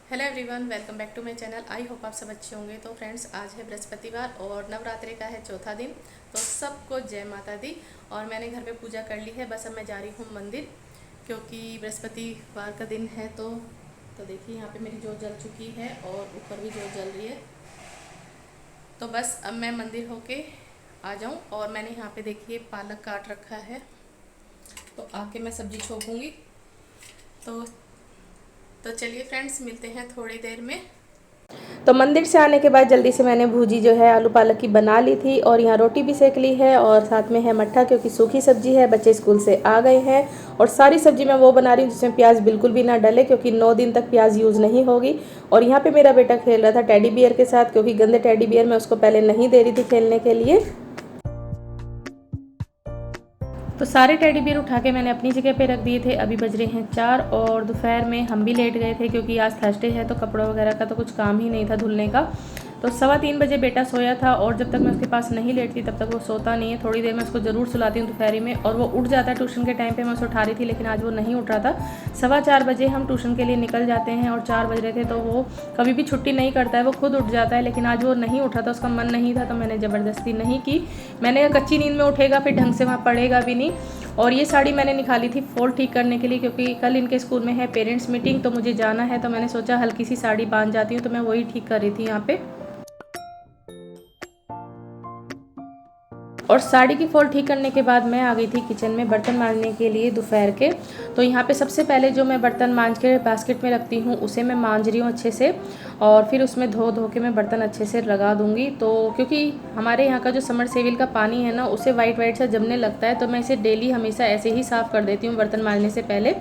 Hello everyone, welcome back to my channel. I hope आप सब अच्छे होंगे। तो फ्रेंड्स, आज है बृहस्पतिवार और नवरात्रि का है चौथा दिन। तो सबको जय माता दी। और मैंने घर पे पूजा कर ली है। बस अब मैं जा रही हूँ मंदिर, क्योंकि बृहस्पतिवार का दिन है। तो देखिए, यहाँ पे मेरी जोत जल चुकी है और ऊपर भी जोत जल रही है। तो बस अब मैं मंदिर होके आ जाऊँ। और मैंने यहाँ पे देखिए पालक काट रखा है, तो आके मैं सब्जी छोकूँगी। तो तो चलिए फ्रेंड्स, मिलते हैं थोड़ी देर में। तो मंदिर से आने के बाद जल्दी से मैंने भूजी जो है आलू पालक की बना ली थी, और यहाँ रोटी भी सेक ली है और साथ में है मट्ठा, क्योंकि सूखी सब्जी है। बच्चे स्कूल से आ गए हैं और सारी सब्जी मैं वो बना रही हूँ जिसमें प्याज बिल्कुल भी ना डले, क्योंकि 9 दिन तक प्याज यूज़ नहीं होगी। और यहाँ पे मेरा बेटा खेल रहा था टेडी बियर के साथ, क्योंकि गंदे टेडी बियर मैं उसको पहले नहीं दे रही थी खेलने के लिए। तो सारे टेडी बियर उठा के मैंने अपनी जगह पे रख दिए थे। अभी बज रहे हैं 4 और दोपहर में हम भी लेट गए थे, क्योंकि आज थर्सडे है तो कपड़ों वगैरह का तो कुछ काम ही नहीं था धुलने का। तो 3:15 बजे बेटा सोया था, और जब तक मैं उसके पास नहीं लेटती तब तक वो सोता नहीं है। थोड़ी देर मैं उसको ज़रूर सुलाती हूँ दोपहरी में, और वो उठ जाता है ट्यूशन के टाइम पे। मैं उसे उठा रही थी लेकिन आज वो नहीं उठ रहा था। 4:15 बजे हम ट्यूशन के लिए निकल जाते हैं और 4 बज रहे थे, तो वो कभी भी छुट्टी नहीं करता है, वो खुद उठ जाता है। लेकिन आज वो नहीं उठा था, उसका मन नहीं था, तो मैंने ज़बरदस्ती नहीं की। मैंने कच्ची नींद में उठेगा फिर ढंग से वहाँ पढ़ेगा भी नहीं। और ये साड़ी मैंने निकाली थी फॉल ठीक करने के लिए, क्योंकि कल इनके स्कूल में है पेरेंट्स मीटिंग, तो मुझे जाना है। तो मैंने सोचा हल्की सी साड़ी बांध जाती हूँ, तो मैं वही ठीक कर रही थी यहाँ पे। और साड़ी की फॉल ठीक करने के बाद मैं आ गई थी किचन में बर्तन मांजने के लिए दोपहर के। तो यहाँ पे सबसे पहले जो मैं बर्तन मांज के बास्केट में रखती हूँ उसे मैं मांज रही हूँ अच्छे से, और फिर उसमें धो धो के मैं बर्तन अच्छे से लगा दूँगी। तो क्योंकि हमारे यहाँ का जो समरसेविल का पानी है ना, उसे वाइट वाइट सा जमने लगता है, तो मैं इसे डेली हमेशा ऐसे ही साफ़ कर देती हूँ बर्तन मांजने से पहले।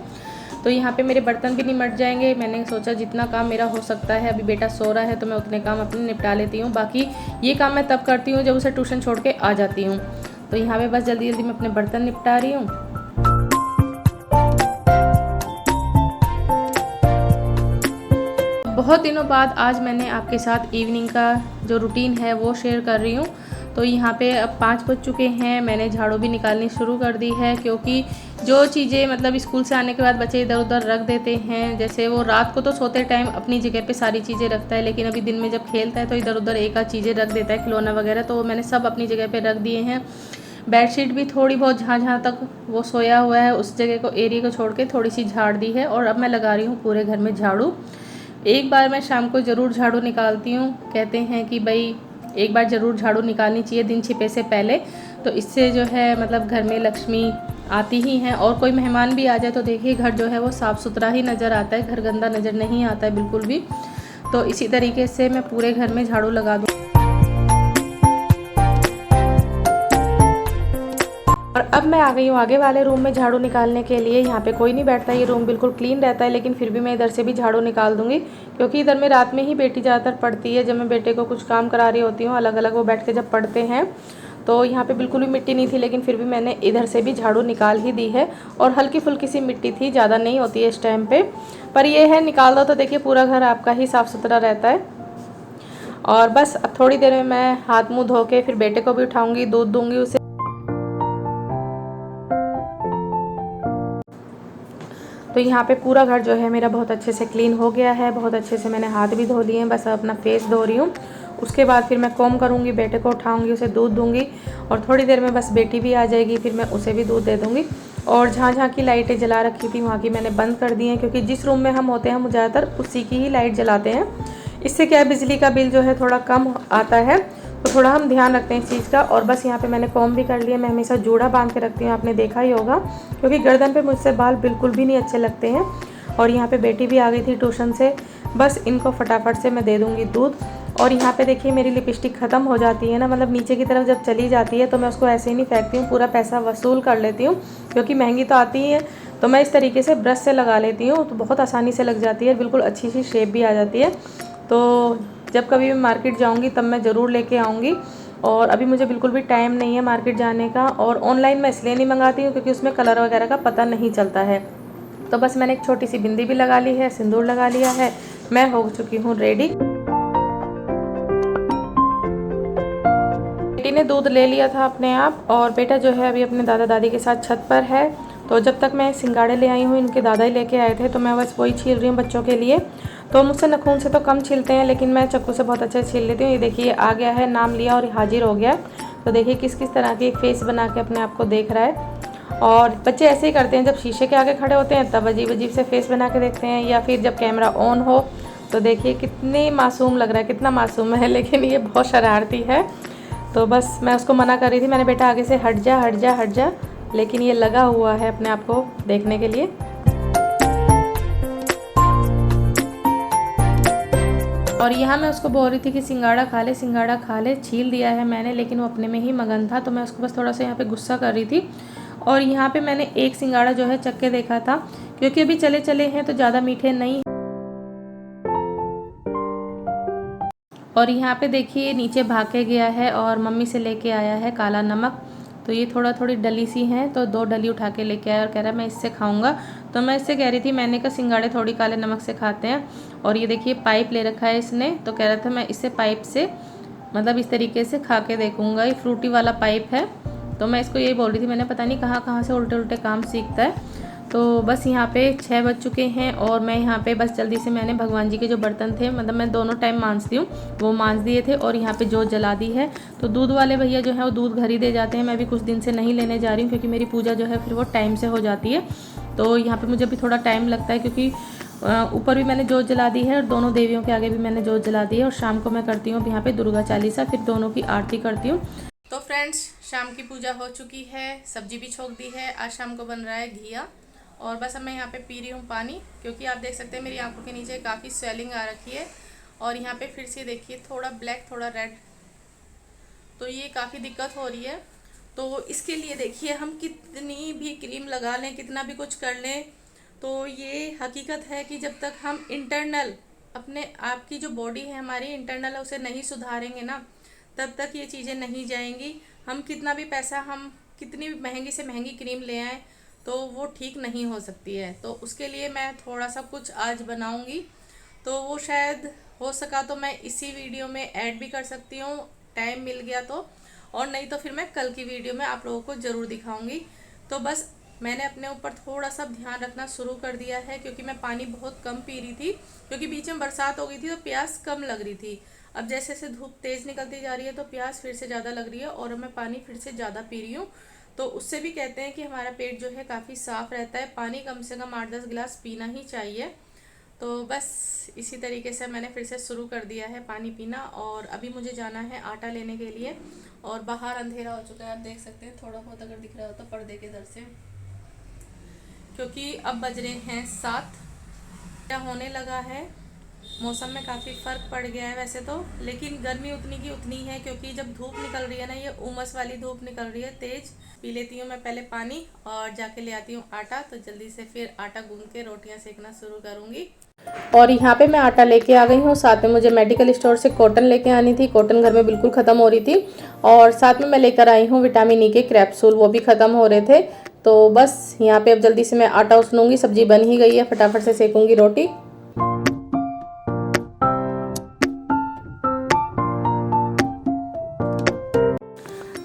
तो यहाँ पे मेरे बर्तन भी निमट जाएंगे। मैंने सोचा जितना काम मेरा हो सकता है, अभी बेटा सो रहा है तो मैं उतने काम अपने निपटा लेती हूँ। बाकी ये काम मैं तब करती हूँ जब उसे ट्यूशन छोड़ के आ जाती हूँ। तो यहाँ पे बस जल्दी जल्दी मैं अपने बर्तन निपटा रही हूँ। बहुत दिनों बाद आज मैंने आपके साथ इवनिंग का जो रूटीन है वो शेयर कर रही हूँ। तो यहाँ पे अब 5 बज चुके हैं। मैंने झाड़ू भी निकालनी शुरू कर दी है, क्योंकि जो चीज़ें मतलब स्कूल से आने के बाद बच्चे इधर उधर रख देते हैं। जैसे वो रात को तो सोते टाइम अपनी जगह पे सारी चीज़ें रखता है, लेकिन अभी दिन में जब खेलता है तो इधर उधर एक आध चीज़ें रख देता है, खिलौना वगैरह। तो वो मैंने सब अपनी जगह पर रख दिए हैं। बेडशीट भी थोड़ी बहुत जहाँ जहाँ तक वो सोया हुआ है उस जगह को, एरिया को छोड़ के थोड़ी सी झाड़ दी है। और अब मैं लगा रही हूँ पूरे घर में झाड़ू। एक बार मैं शाम को ज़रूर झाड़ू निकालती हूँ। कहते हैं कि भाई एक बार ज़रूर झाड़ू निकालनी चाहिए दिन छिपे से पहले। तो इससे जो है मतलब घर में लक्ष्मी आती ही हैं, और कोई मेहमान भी आ जाए तो देखिए घर जो है वो साफ़ सुथरा ही नज़र आता है, घर गंदा नज़र नहीं आता है बिल्कुल भी। तो इसी तरीके से मैं पूरे घर में झाड़ू लगा दूँ। और अब मैं आ गई हूँ आगे वाले रूम में झाड़ू निकालने के लिए। यहाँ पे कोई नहीं बैठता, ये रूम बिल्कुल क्लीन रहता है, लेकिन फिर भी मैं इधर से भी झाड़ू निकाल दूँगी, क्योंकि इधर में रात में ही बेटी ज़्यादातर पढ़ती है। जब मैं बेटे को कुछ काम करा रही होती हूँ अलग अलग, वो बैठ के जब पढ़ते हैं, तो यहाँ पे बिल्कुल भी मिट्टी नहीं थी, लेकिन फिर भी मैंने इधर से भी झाड़ू निकाल ही दी है। और हल्की फुल्की सी मिट्टी थी, ज़्यादा नहीं होती है इस टाइम पे, पर ये है निकाल दो तो देखिए पूरा घर आपका ही साफ़ सुथरा रहता है। और बस अब थोड़ी देर में मैं हाथ मुँह धो के फिर बेटे को भी उठाऊँगी, दूध दूँगी उसे। तो यहाँ पे पूरा घर जो है मेरा बहुत अच्छे से क्लीन हो गया है, बहुत अच्छे से मैंने हाथ भी धो लिए हैं। बस अपना फेस धो रही हूँ। उसके बाद फिर मैं कॉम करूँगी, बेटे को उठाऊँगी, उसे दूध दूँगी, और थोड़ी देर में बस बेटी भी आ जाएगी, फिर मैं उसे भी दूध दे दूँगी। और जहाँ जहाँ की लाइटें जला रखी थी वहाँ की मैंने बंद कर दी हैं, क्योंकि जिस रूम में हम होते हैं हम ज़्यादातर उसी की ही लाइट जलाते हैं। इससे क्या है, बिजली का बिल जो है थोड़ा कम आता है, तो थोड़ा हम ध्यान रखते हैं इस चीज़ का। और बस यहाँ पे मैंने कॉम भी कर लिया। मैं हमेशा जूड़ा बांध के रखती हूँ, आपने देखा ही होगा, क्योंकि गर्दन पे मुझसे बाल बिल्कुल भी नहीं अच्छे लगते हैं। और यहाँ पे बेटी भी आ गई थी ट्यूशन से, बस इनको फटाफट से मैं दे दूँगी दूध। और यहाँ पे देखिए मेरी लिपस्टिक ख़त्म हो जाती है ना, मतलब नीचे की तरफ जब चली जाती है तो मैं उसको ऐसे ही नहीं फेंकती हूँ, पूरा पैसा वसूल कर लेती हूँ, क्योंकि महंगी तो आती ही है। तो मैं इस तरीके से ब्रश से लगा लेती हूँ, तो बहुत आसानी से लग जाती है, बिल्कुल अच्छी सी शेप भी आ जाती है। तो जब कभी मैं मार्केट जाऊँगी तब मैं ज़रूर लेके आऊँगी। और अभी मुझे बिल्कुल भी टाइम नहीं है मार्केट जाने का, और ऑनलाइन मैं इसलिए नहीं मंगाती हूँ क्योंकि उसमें कलर वगैरह का पता नहीं चलता है। तो बस मैंने एक छोटी सी बिंदी भी लगा ली है, सिंदूर लगा लिया है, मैं हो चुकी हूँ रेडी। बेटी ने दूध ले लिया था अपने आप, और बेटा जो है अभी अपने दादा दादी के साथ छत पर है। तो जब तक मैं सिंगाड़े ले आई हूँ, इनके दादा ही लेके आए थे, तो मैं बस वही छील रही हूँ बच्चों के लिए। तो मुझसे नाखून से तो कम छीलते हैं, लेकिन मैं चाकू से बहुत अच्छे से छील लेती हूँ। ये देखिए आ गया है, नाम लिया और हाजिर हो गया। तो देखिए किस किस तरह की फेस बना के अपने आप को देख रहा है। और बच्चे ऐसे ही करते हैं, जब शीशे के आगे खड़े होते हैं तब अजीब अजीब से फेस बना के देखते हैं, या फिर जब कैमरा ऑन हो तो देखिए कितने मासूम लग रहा है, कितना मासूम है, लेकिन ये बहुत शरारती है। तो बस मैं उसको मना कर रही थी, मैंने बेटा आगे से हट जा हट जा हट जा, लेकिन ये लगा हुआ है अपने आप को देखने के लिए। और यहाँ मैं उसको बोल रही थी कि सिंगाड़ा खा ले, सिंगाड़ा खा ले। छील दिया है मैंने, लेकिन वो अपने में ही मगन था, तो मैं उसको बस थोड़ा सा यहाँ पे गुस्सा कर रही थी। और यहाँ पे मैंने एक सिंगाड़ा जो है चख के देखा था, क्योंकि अभी चले चले हैं तो ज़्यादा मीठे नहीं। और यहाँ पे देखिए नीचे भाग के गया है और मम्मी से लेके आया है काला नमक। तो ये थोड़ी डली सी हैं, तो 2 डली उठा के लेके आया और कह रहा है मैं इससे खाऊंगा। तो मैं इससे कह रही थी, मैंने कहा सिंगाड़े थोड़ी काले नमक से खाते हैं। और ये देखिए पाइप ले रखा है इसने, तो कह रहा था मैं इससे पाइप से मतलब इस तरीके से खा के देखूंगा। ये फ्रूटी वाला पाइप है। तो मैं इसको यही बोल रही थी, मैंने पता नहीं कहाँ कहाँ से उल्टे उल्टे काम सीखता है। तो बस यहाँ पे 6 बज चुके हैं और मैं यहाँ पे बस जल्दी से मैंने भगवान जी के जो बर्तन थे, मतलब मैं दोनों टाइम मांजती हूँ, वो मांज दिए थे। और यहाँ पे जोत जला दी है। तो दूध वाले भैया जो है वो दूध घर ही दे जाते हैं। मैं भी कुछ दिन से नहीं लेने जा रही हूँ, क्योंकि मेरी पूजा जो है फिर वो टाइम से हो जाती है। तो यहाँ पर मुझे भी थोड़ा टाइम लगता है, क्योंकि ऊपर भी मैंने जोत जला दी है और दोनों देवियों के आगे भी मैंने जोत जला दी है। और शाम को मैं करती हूँ यहाँ पे दुर्गा चालीसा, फिर दोनों की आरती करती हूँ। तो फ्रेंड्स, शाम की पूजा हो चुकी है, सब्जी भी छोक दी है। आज शाम को बन रहा है घिया। और बस अब मैं यहाँ पे पी रही हूँ पानी, क्योंकि आप देख सकते हैं मेरी आंखों के नीचे काफ़ी स्वेलिंग आ रखी है। और यहाँ पे फिर से देखिए थोड़ा ब्लैक थोड़ा रेड, तो ये काफ़ी दिक्कत हो रही है। तो इसके लिए देखिए हम कितनी भी क्रीम लगा लें, कितना भी कुछ कर लें, तो ये हकीकत है कि जब तक हम इंटरनल अपने आप की जो बॉडी है हमारी इंटरनल उसे नहीं सुधारेंगे ना, तब तक ये चीज़ें नहीं जाएंगी। हम कितना भी पैसा, हम कितनी भी महंगी से महंगी क्रीम ले आएँ, तो वो ठीक नहीं हो सकती है। तो उसके लिए मैं थोड़ा सा कुछ आज बनाऊंगी, तो वो शायद हो सका तो मैं इसी वीडियो में ऐड भी कर सकती हूँ, टाइम मिल गया तो। और नहीं तो फिर मैं कल की वीडियो में आप लोगों को ज़रूर दिखाऊंगी। तो बस मैंने अपने ऊपर थोड़ा सा ध्यान रखना शुरू कर दिया है, क्योंकि मैं पानी बहुत कम पी रही थी, क्योंकि बीच में बरसात हो गई थी तो प्यास कम लग रही थी। अब जैसे जैसे धूप तेज़ निकलती जा रही है तो प्यास फिर से ज़्यादा लग रही है, और मैं पानी फिर से ज़्यादा पी रही हूँ। तो उससे भी कहते हैं कि हमारा पेट जो है काफ़ी साफ़ रहता है। पानी कम से कम 8-10 गिलास पीना ही चाहिए। तो बस इसी तरीके से मैंने फिर से शुरू कर दिया है पानी पीना। और अभी मुझे जाना है आटा लेने के लिए, और बाहर अंधेरा हो चुका है, आप देख सकते हैं। थोड़ा बहुत अगर दिख रहा हो तो पर्दे के दर से, क्योंकि अब बज रहे हैं 7, क्या होने लगा है। मौसम में काफ़ी फ़र्क पड़ गया है वैसे तो, लेकिन गर्मी उतनी की उतनी है, क्योंकि जब धूप निकल रही है ना, ये उमस वाली धूप निकल रही है तेज़। पी लेती हूँ मैं पहले पानी और जाके ले आती हूँ आटा, तो जल्दी से फिर आटा गूंद के रोटियाँ सेकना शुरू करूँगी। और यहाँ पे मैं आटा लेके आ गई हूँ। साथ में मुझे मेडिकल स्टोर से कॉटन लेके आनी थी, कॉटन घर में बिल्कुल ख़त्म हो रही थी। और साथ में मैं लेकर आई हूँ विटामिन ई के कैप्सूल, वो भी ख़त्म हो रहे थे। तो बस यहाँ पे अब जल्दी से मैं आटा उसनूँगी। सब्जी बन ही गई है, फटाफट से सेकूँगी रोटी।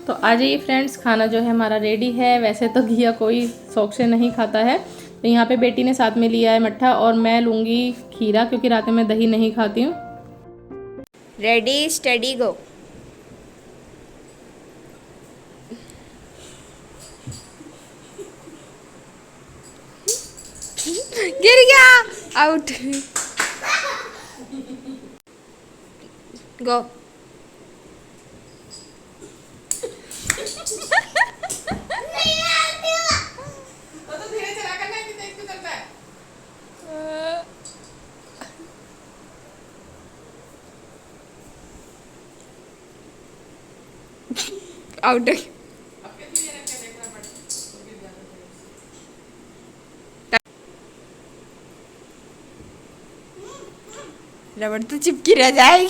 तो आ जाइए फ्रेंड्स, खाना जो है हमारा रेडी है। वैसे तो घिया कोई शौक से नहीं खाता है, तो यहाँ पे बेटी ने साथ में लिया है मट्ठा, और मैं लूँगी खीरा, क्योंकि रात में मैं दही नहीं खाती हूँ। रेडी स्टडी गो। गिर गया, आउट। गो। आउट। रबड़ तो चिपकी रह जाएगी।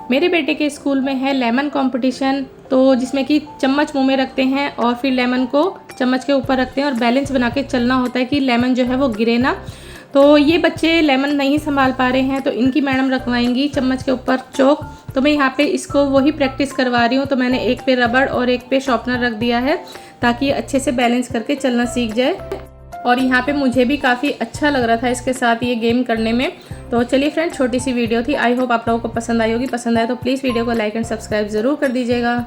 मेरे बेटे के स्कूल में है लेमन कंपटीशन, तो जिसमें कि चम्मच मुंह में रखते हैं और फिर लेमन को चम्मच के ऊपर रखते हैं और बैलेंस बना के चलना होता है कि लेमन जो है वो गिरे ना। तो ये बच्चे लेमन नहीं संभाल पा रहे हैं, तो इनकी मैडम रखवाएंगी चम्मच के ऊपर चौक। तो मैं यहाँ पे इसको वही प्रैक्टिस करवा रही हूँ। तो मैंने एक पे रबड़ और एक पे शॉर्पनर रख दिया है, ताकि अच्छे से बैलेंस करके चलना सीख जाए। और यहाँ पे मुझे भी काफ़ी अच्छा लग रहा था इसके साथ ये गेम करने में। तो चलिए फ्रेंड, छोटी सी वीडियो थी, आई होप आप लोगों को पसंद आई होगी। पसंद आए तो प्लीज़ वीडियो को लाइक एंड सब्सक्राइब ज़रूर कर दीजिएगा।